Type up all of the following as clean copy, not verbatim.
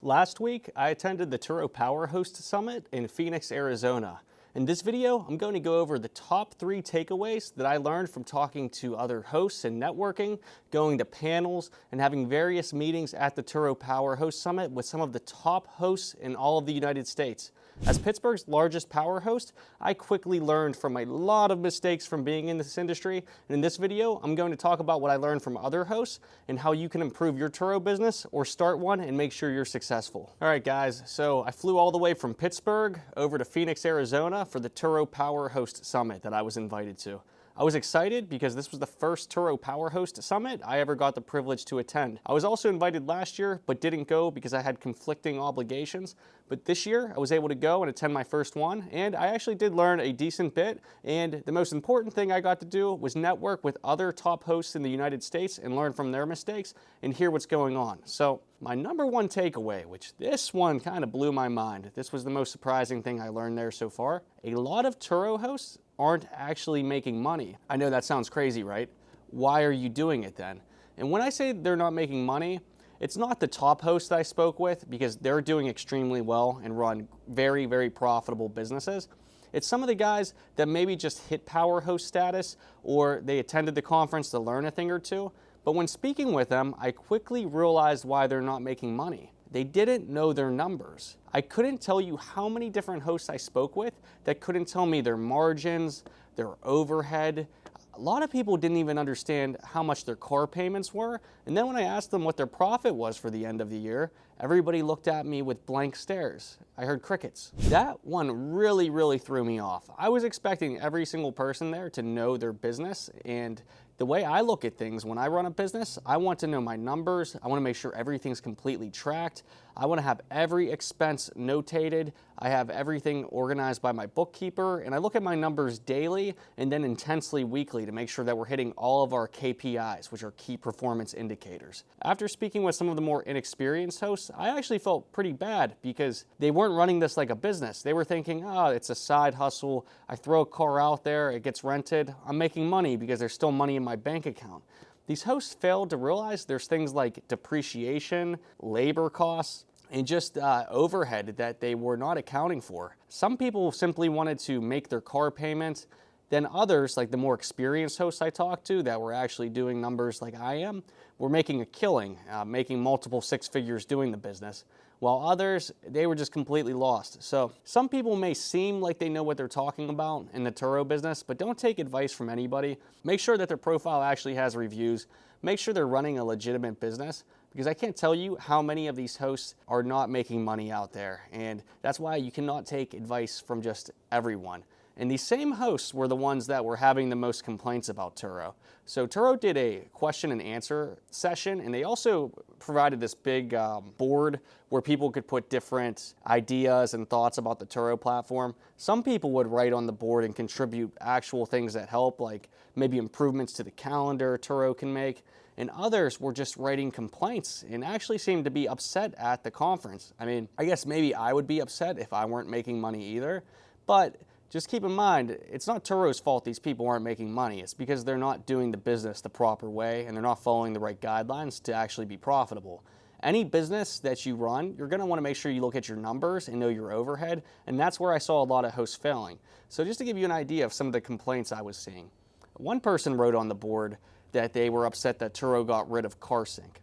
Last week, I attended the Turo Power Host Summit in Phoenix, Arizona. In this video, I'm going to go over the top 3 takeaways that I learned from talking to other hosts and networking, going to panels, and having various meetings at the Turo Power Host Summit with some of the top hosts in all of the United States. As Pittsburgh's largest power host, I quickly learned from a lot of mistakes from being in this industry. And in this video, I'm going to talk about what I learned from other hosts and how you can improve your Turo business or start one and make sure you're successful. All right, guys, so I flew all the way from Pittsburgh over to Phoenix, Arizona for the Turo Power Host Summit that I was invited to. I was excited because this was the first Turo Power Host Summit I ever got the privilege to attend. I was also invited last year, but didn't go because I had conflicting obligations. But this year, I was able to go and attend my first one, and I actually did learn a decent bit. And the most important thing I got to do was network with other top hosts in the United States and learn from their mistakes and hear what's going on. So my number one takeaway, which this one kind of blew my mind, this was the most surprising thing I learned there so far. A lot of Turo hosts aren't actually making money. I know that sounds crazy, right? Why are you doing it then? And when I say they're not making money, it's not the top hosts I spoke with because they're doing extremely well and run very, very profitable businesses. It's some of the guys that maybe just hit power host status or they attended the conference to learn a thing or two. But when speaking with them, I quickly realized why they're not making money. They didn't know their numbers. I couldn't tell you how many different hosts I spoke with that couldn't tell me their margins, their overhead. A lot of people didn't even understand how much their car payments were. And then when I asked them what their profit was for the end of the year, everybody looked at me with blank stares. I heard crickets. That one really threw me off. I was expecting every single person there to know their business, and the way I look at things when I run a business, I want to know my numbers. I want to make sure everything's completely tracked. I want to have every expense notated. I have everything organized by my bookkeeper, and I look at my numbers daily and then intensely weekly to make sure that we're hitting all of our KPIs, which are key performance indicators. After speaking with some of the more inexperienced hosts, I actually felt pretty bad because they weren't running this like a business. They were thinking, oh, it's a side hustle. I throw a car out there, it gets rented. I'm making money because there's still money in my bank account. These hosts failed to realize there's things like depreciation, labor costs, and just overhead that they were not accounting for. Some people simply wanted to make their car payments. Then others, like the more experienced hosts I talked to that were actually doing numbers like I am, were making a killing, making multiple 6 figures doing the business. While others, they were just completely lost. So some people may seem like they know what they're talking about in the Turo business, but don't take advice from anybody. Make sure that their profile actually has reviews. Make sure they're running a legitimate business, because I can't tell you how many of these hosts are not making money out there. And that's why you cannot take advice from just everyone. And these same hosts were the ones that were having the most complaints about Turo. So Turo did a question and answer session, and they also provided this big board where people could put different ideas and thoughts about the Turo platform. Some people would write on the board and contribute actual things that help, like maybe improvements to the calendar Turo can make. And others were just writing complaints and actually seemed to be upset at the conference. I mean, I guess maybe I would be upset if I weren't making money either, but just keep in mind, it's not Turo's fault these people aren't making money. It's because they're not doing the business the proper way and they're not following the right guidelines to actually be profitable. Any business that you run, you're going to want to make sure you look at your numbers and know your overhead, and that's where I saw a lot of hosts failing. So just to give you an idea of some of the complaints I was seeing. One person wrote on the board that they were upset that Turo got rid of CarSync.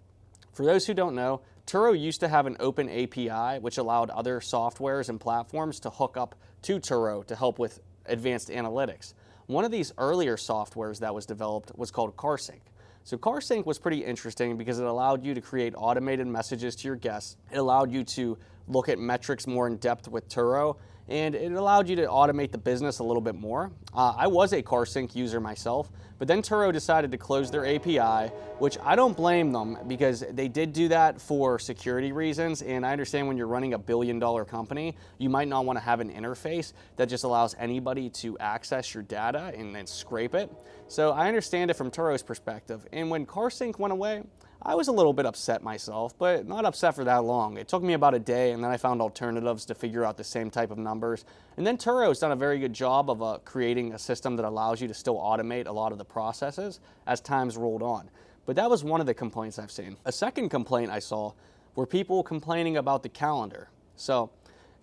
For those who don't know, Turo used to have an open API which allowed other softwares and platforms to hook up to Turo to help with advanced analytics. One of these earlier softwares that was developed was called CarSync. So CarSync was pretty interesting because it allowed you to create automated messages to your guests. It allowed you to look at metrics more in depth with Turo, and it allowed you to automate the business a little bit more. I was a CarSync user myself, but then Turo decided to close their API, which I don't blame them because they did do that for security reasons, and I understand when you're running a billion-dollar company, you might not want to have an interface that just allows anybody to access your data and then scrape it. So I understand it from Turo's perspective, and when CarSync went away, I was a little bit upset myself, but not upset for that long. It took me about a day, and then I found alternatives to figure out the same type of numbers. And then Turo's done a very good job of creating a system that allows you to still automate a lot of the processes as time's rolled on. But that was one of the complaints I've seen. A second complaint I saw were people complaining about the calendar. So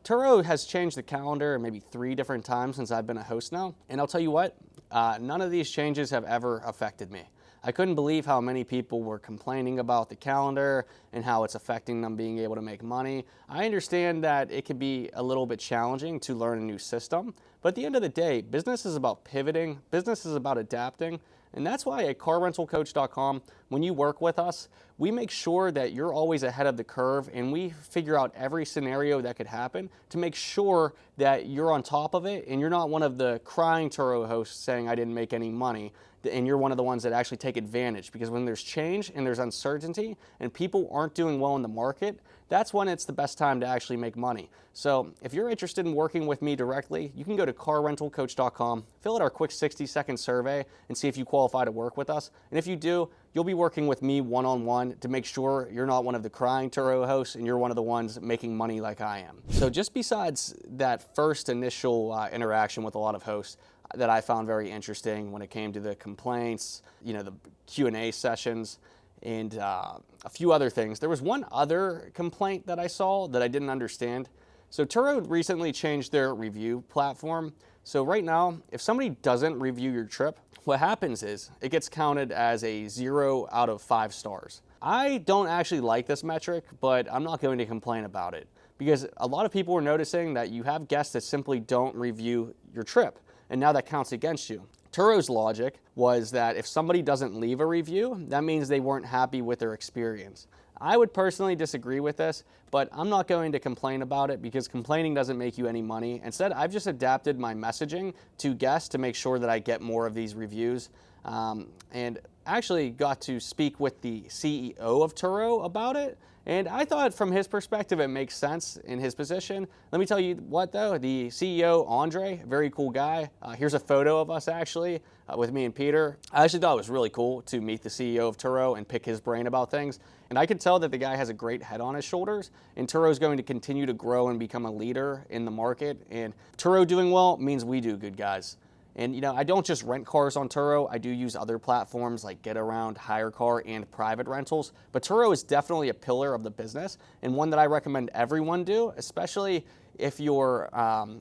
Turo has changed the calendar maybe 3 different times since I've been a host now, and I'll tell you what, none of these changes have ever affected me. I couldn't believe how many people were complaining about the calendar and how it's affecting them being able to make money. I understand that it could be a little bit challenging to learn a new system, but at the end of the day, business is about pivoting, business is about adapting, and that's why at carrentalcoach.com, when you work with us, we make sure that you're always ahead of the curve and we figure out every scenario that could happen to make sure that you're on top of it and you're not one of the crying Turo hosts saying I didn't make any money, and you're one of the ones that actually take advantage, because when there's change and there's uncertainty and people aren't doing well in the market, that's when it's the best time to actually make money. So if you're interested in working with me directly, you can go to carrentalcoach.com, fill out our quick 60-second survey and see if you qualify to work with us. And if you do, you'll be working with me one-on-one to make sure you're not one of the crying Turo hosts and you're one of the ones making money like I am. So just besides that first initial interaction with a lot of hosts that I found very interesting when it came to the complaints, the Q&A sessions, and a few other things. There was one other complaint that I saw that I didn't understand. So Turo recently changed their review platform. So right now, if somebody doesn't review your trip, what happens is it gets counted as a 0 out of 5 stars. I don't actually like this metric, but I'm not going to complain about it because a lot of people are noticing that you have guests that simply don't review your trip, and now that counts against you. Turo's logic was that if somebody doesn't leave a review, that means they weren't happy with their experience. I would personally disagree with this, but I'm not going to complain about it because complaining doesn't make you any money. Instead, I've just adapted my messaging to guests to make sure that I get more of these reviews. And actually got to speak with the CEO of Turo about it. And I thought from his perspective, it makes sense in his position. Let me tell you what though, the CEO, Andre, very cool guy. Here's a photo of us actually with me and Peter. I actually thought it was really cool to meet the CEO of Turo and pick his brain about things. And I could tell that the guy has a great head on his shoulders, and Turo is going to continue to grow and become a leader in the market. And Turo doing well means we do good, guys. And I don't just rent cars on Turo. I do use other platforms like GetAround, HireCar, and private rentals. But Turo is definitely a pillar of the business and one that I recommend everyone do, especially if you're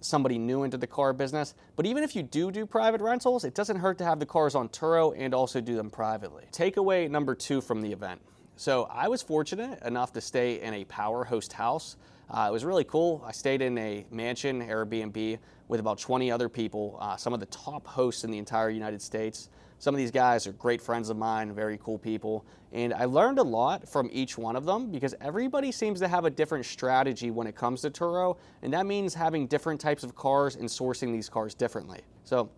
somebody new into the car business. But even if you do private rentals, it doesn't hurt to have the cars on Turo and also do them privately. Takeaway number 2 from the event. So I was fortunate enough to stay in a Power Host house. It was really cool. I stayed in a mansion, Airbnb, with about 20 other people, some of the top hosts in the entire United States. Some of these guys are great friends of mine, very cool people. And I learned a lot from each one of them because everybody seems to have a different strategy when it comes to Turo. And that means having different types of cars and sourcing these cars differently. So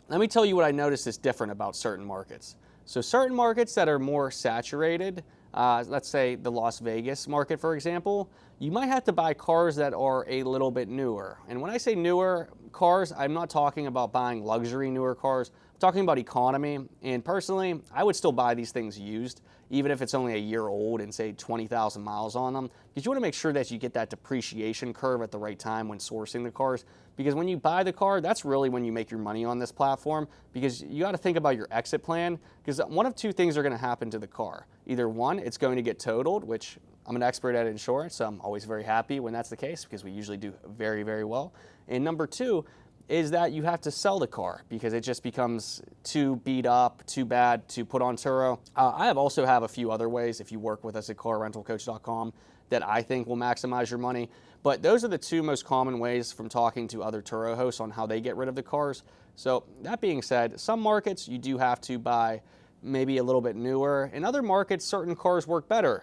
let me tell you what I noticed is different about certain markets. So certain markets that are more saturated, let's say the Las Vegas market, for example, you might have to buy cars that are a little bit newer. And when I say newer cars, I'm not talking about buying luxury newer cars. I'm talking about economy. And personally, I would still buy these things used, even if it's only a year old and say 20,000 miles on them, because you want to make sure that you get that depreciation curve at the right time when sourcing the cars. Because when you buy the car, that's really when you make your money on this platform, because you got to think about your exit plan, because one of 2 things are going to happen to the car. Either one, it's going to get totaled, which I'm an expert at insurance, so I'm always very happy when that's the case because we usually do very, very well. And number 2 is that you have to sell the car because it just becomes too beat up, too bad to put on Turo. I also have a few other ways if you work with us at carrentalcoach.com that I think will maximize your money. But those are the 2 most common ways from talking to other Turo hosts on how they get rid of the cars. So that being said, some markets you do have to buy maybe a little bit newer. In other markets, certain cars work better.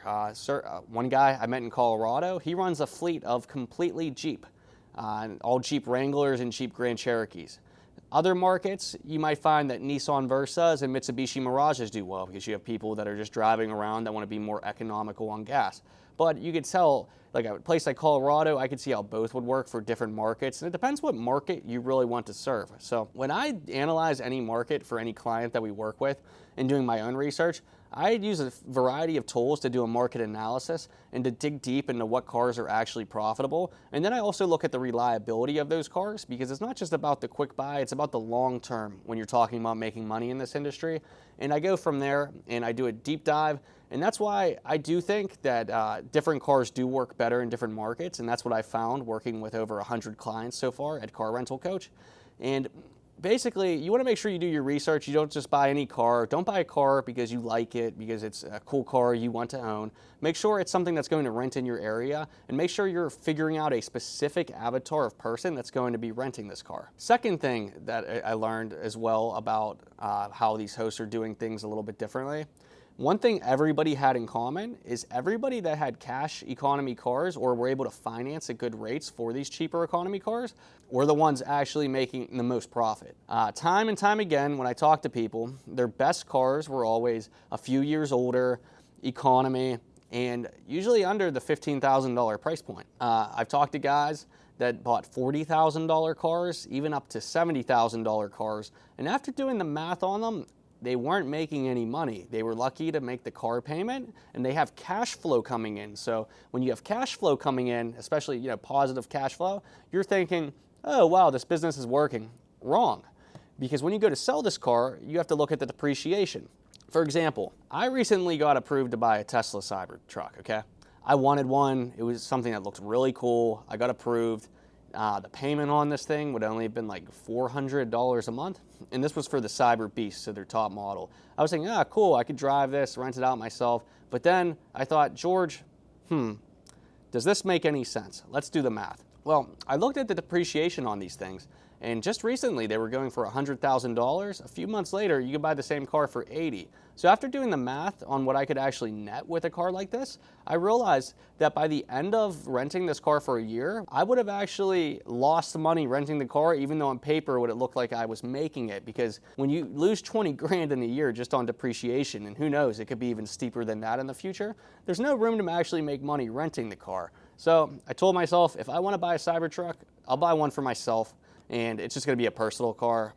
One guy I met in Colorado, he runs a fleet of completely Jeep, all Jeep Wranglers and Jeep Grand Cherokees. Other markets, you might find that Nissan Versas and Mitsubishi Mirages do well because you have people that are just driving around that want to be more economical on gas. But you could tell, like a place like Colorado, I could see how both would work for different markets. And it depends what market you really want to serve. So when I analyze any market for any client that we work with and doing my own research, I use a variety of tools to do a market analysis and to dig deep into what cars are actually profitable. And then I also look at the reliability of those cars, because it's not just about the quick buy, it's about the long term when you're talking about making money in this industry. And I go from there and I do a deep dive. And that's why I do think that different cars do work better in different markets. And that's what I found working with over 100 clients so far at Car Rental Coach. And basically, you want to make sure you do your research. You don't just buy any car. Don't buy a car because you like it, because it's a cool car you want to own. Make sure it's something that's going to rent in your area, and make sure you're figuring out a specific avatar of person that's going to be renting this car. Second thing that I learned as well about how these hosts are doing things a little bit differently. One thing everybody had in common is everybody that had cash economy cars or were able to finance at good rates for these cheaper economy cars were the ones actually making the most profit. Time and time again, when I talk to people, their best cars were always a few years older, economy, and usually under the $15,000 price point. I've talked to guys that bought $40,000 cars, even up to $70,000 cars, and after doing the math on them, they weren't making any money. They were lucky to make the car payment, and they have cash flow coming in. So when you have cash flow coming in, especially positive cash flow, you're thinking, oh wow, this business is working. Wrong, because when you go to sell this car, you have to look at the depreciation. For example, I recently got approved to buy a Tesla Cybertruck. Okay, I wanted one. It was something that looked really cool. I got approved. The payment on this thing would only have been like $400 a month. And this was for the Cyber Beast, so their top model. I was thinking, cool, I could drive this, rent it out myself. But then I thought, George, does this make any sense? Let's do the math. Well, I looked at the depreciation on these things, and just recently they were going for $100,000. A few months later, you could buy the same car for $80,000. So after doing the math on what I could actually net with a car like this, I realized that by the end of renting this car for a year, I would have actually lost money renting the car, even though on paper would it look like I was making it. Because when you lose 20 grand in a year just on depreciation, and who knows, it could be even steeper than that in the future, there's no room to actually make money renting the car. So I told myself, if I want to buy a Cybertruck, I'll buy one for myself, and it's just going to be a personal car.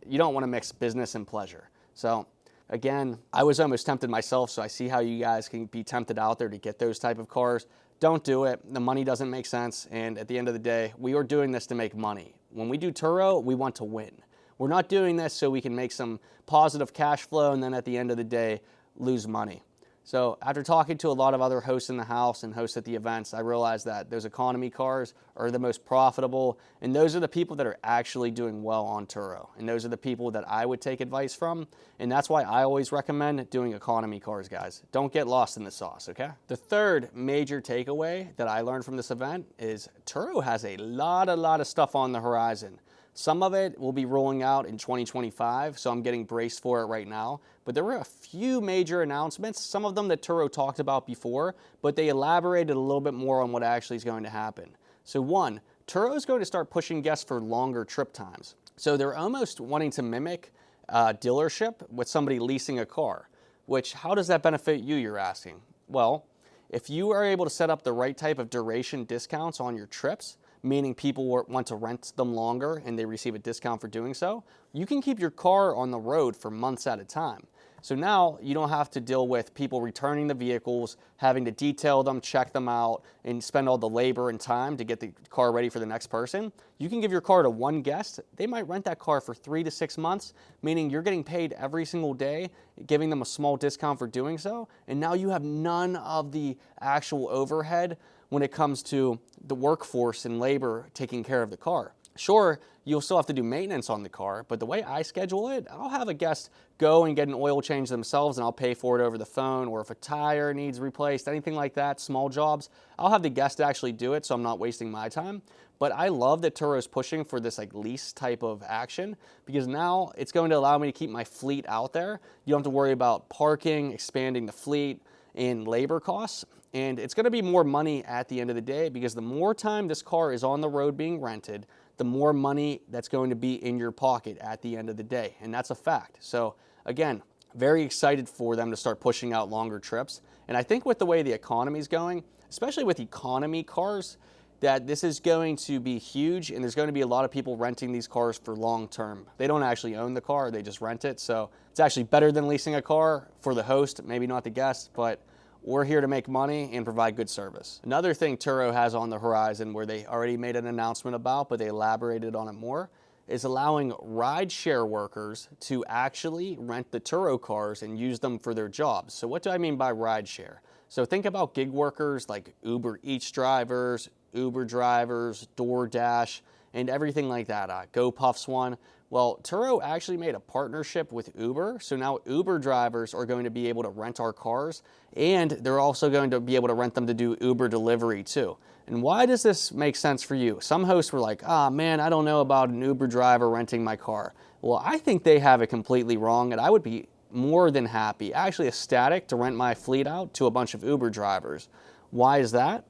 You don't want to mix business and pleasure. So again, I was almost tempted myself, so I see how you guys can be tempted out there to get those type of cars. Don't do it. The money doesn't make sense, and at the end of the day, we are doing this to make money. When we do Turo, we want to win. We're not doing this so we can make some positive cash flow and then at the end of the day, lose money. So after talking to a lot of other hosts in the house and hosts at the events, I realized that those economy cars are the most profitable, and those are the people that are actually doing well on Turo. And those are the people that I would take advice from, and that's why I always recommend doing economy cars, guys. Don't get lost in the sauce, okay? The third major takeaway that I learned from this event is Turo has a lot of stuff on the horizon. Some of it will be rolling out in 2025, so I'm getting braced for it right now. But there were a few major announcements, some of them that Turo talked about before, but they elaborated a little bit more on what actually is going to happen. So one, Turo is going to start pushing guests for longer trip times. So they're almost wanting to mimic a dealership with somebody leasing a car, which how does that benefit you, you're asking? Well, if you are able to set up the right type of duration discounts on your trips, meaning people want to rent them longer and they receive a discount for doing so, you can keep your car on the road for months at a time. So now you don't have to deal with people returning the vehicles, having to detail them, check them out, and spend all the labor and time to get the car ready for the next person. You can give your car to one guest. They might rent that car for 3 to 6 months, meaning you're getting paid every single day, giving them a small discount for doing so. And now you have none of the actual overhead when it comes to the workforce and labor taking care of the car. Sure, you'll still have to do maintenance on the car, but the way I schedule it, I'll have a guest go and get an oil change themselves and I'll pay for it over the phone, or if a tire needs replaced, anything like that, small jobs, I'll have the guest actually do it so I'm not wasting my time. But I love that Turo's pushing for this like lease type of action, because now it's going to allow me to keep my fleet out there. You don't have to worry about parking, expanding the fleet, and labor costs. And it's going to be more money at the end of the day, because the more time this car is on the road being rented, the more money that's going to be in your pocket at the end of the day. And that's a fact. So again, very excited for them to start pushing out longer trips. And I think with the way the economy is going, especially with economy cars, that this is going to be huge, and there's going to be a lot of people renting these cars for long term. They don't actually own the car, they just rent it. So it's actually better than leasing a car for the host, maybe not the guest, but we're here to make money and provide good service. Another thing Turo has on the horizon, where they already made an announcement about, but they elaborated on it more, is allowing rideshare workers to actually rent the Turo cars and use them for their jobs. So what do I mean by rideshare? So think about gig workers like Uber Eats drivers, Uber drivers, DoorDash, and everything like that. GoPuff's one. Well, Turo actually made a partnership with Uber, so now Uber drivers are going to be able to rent our cars, and they're also going to be able to rent them to do Uber delivery too. And why does this make sense for you? Some hosts were like, man, I don't know about an Uber driver renting my car. Well, I think they have it completely wrong, and I would be more than happy, actually ecstatic, to rent my fleet out to a bunch of Uber drivers. Why is that?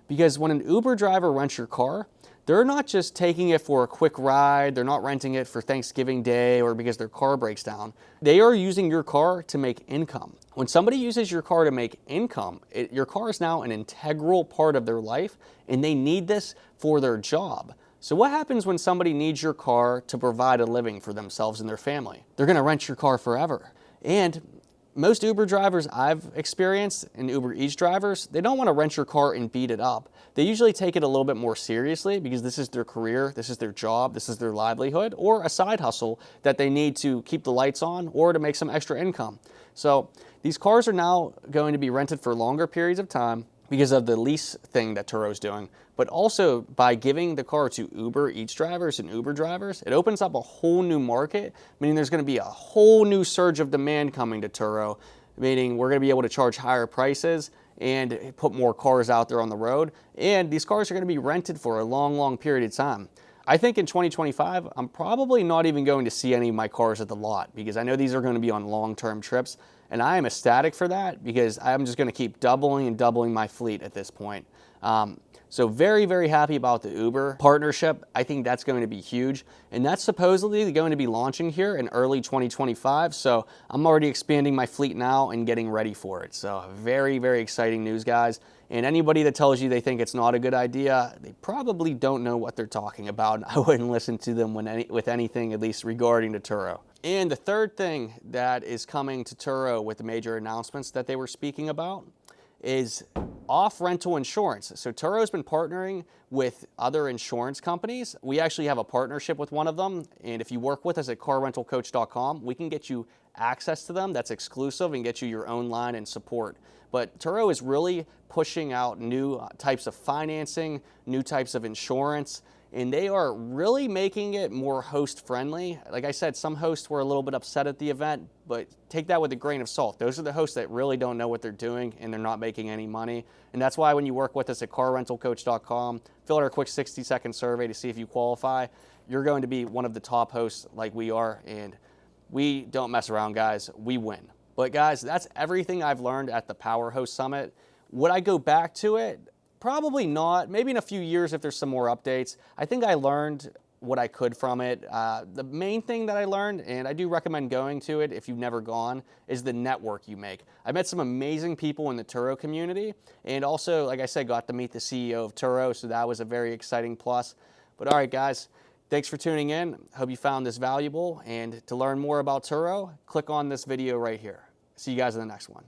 Because when an Uber driver rents your car, they're not just taking it for a quick ride, they're not renting it for Thanksgiving Day or because their car breaks down. They are using your car to make income. When somebody uses your car to make income, your car is now an integral part of their life, and they need this for their job. So what happens when somebody needs your car to provide a living for themselves and their family? They're gonna rent your car forever. And most Uber drivers I've experienced, and Uber Eats drivers, they don't want to rent your car and beat it up. They usually take it a little bit more seriously because this is their career, this is their job, this is their livelihood, or a side hustle that they need to keep the lights on or to make some extra income. So these cars are now going to be rented for longer periods of time because of the lease thing that Turo's doing, but also by giving the car to Uber Eats drivers and Uber drivers, it opens up a whole new market, meaning there's gonna be a whole new surge of demand coming to Turo, meaning we're gonna be able to charge higher prices and put more cars out there on the road, and these cars are gonna be rented for a long, long period of time. I think in 2025, I'm probably not even going to see any of my cars at the lot because I know these are going to be on long-term trips, and I am ecstatic for that because I'm just going to keep doubling and doubling my fleet at this point. So very, very happy about the Uber partnership. I think that's going to be huge, and that's supposedly going to be launching here in early 2025. So I'm already expanding my fleet now and getting ready for it. So very, very exciting news, guys. And anybody that tells you they think it's not a good idea, they probably don't know what they're talking about. I wouldn't listen to them with anything, at least regarding to Turo. And the third thing that is coming to Turo with the major announcements that they were speaking about is off-rental insurance. So Turo's been partnering with other insurance companies. We actually have a partnership with one of them, and if you work with us at carrentalcoach.com, we can get you access to them that's exclusive and get you your own line and support. But Turo is really pushing out new types of financing, new types of insurance, and they are really making it more host friendly. Like I said, some hosts were a little bit upset at the event, but take that with a grain of salt. Those are the hosts that really don't know what they're doing and they're not making any money. And that's why when you work with us at carrentalcoach.com, fill out our quick 60-second survey to see if you qualify. You're going to be one of the top hosts like we are, and we don't mess around, guys. We win. But guys, that's everything I've learned at the Power Host Summit. Would I go back to it? Probably not. Maybe in a few years if there's some more updates. I think I learned what I could from it. The main thing that I learned, and I do recommend going to it if you've never gone, is the network you make. I met some amazing people in the Turo community, and also, like I said, got to meet the CEO of Turo, so that was a very exciting plus. But all right, guys, thanks for tuning in. Hope you found this valuable, and to learn more about Turo, click on this video right here. See you guys in the next one.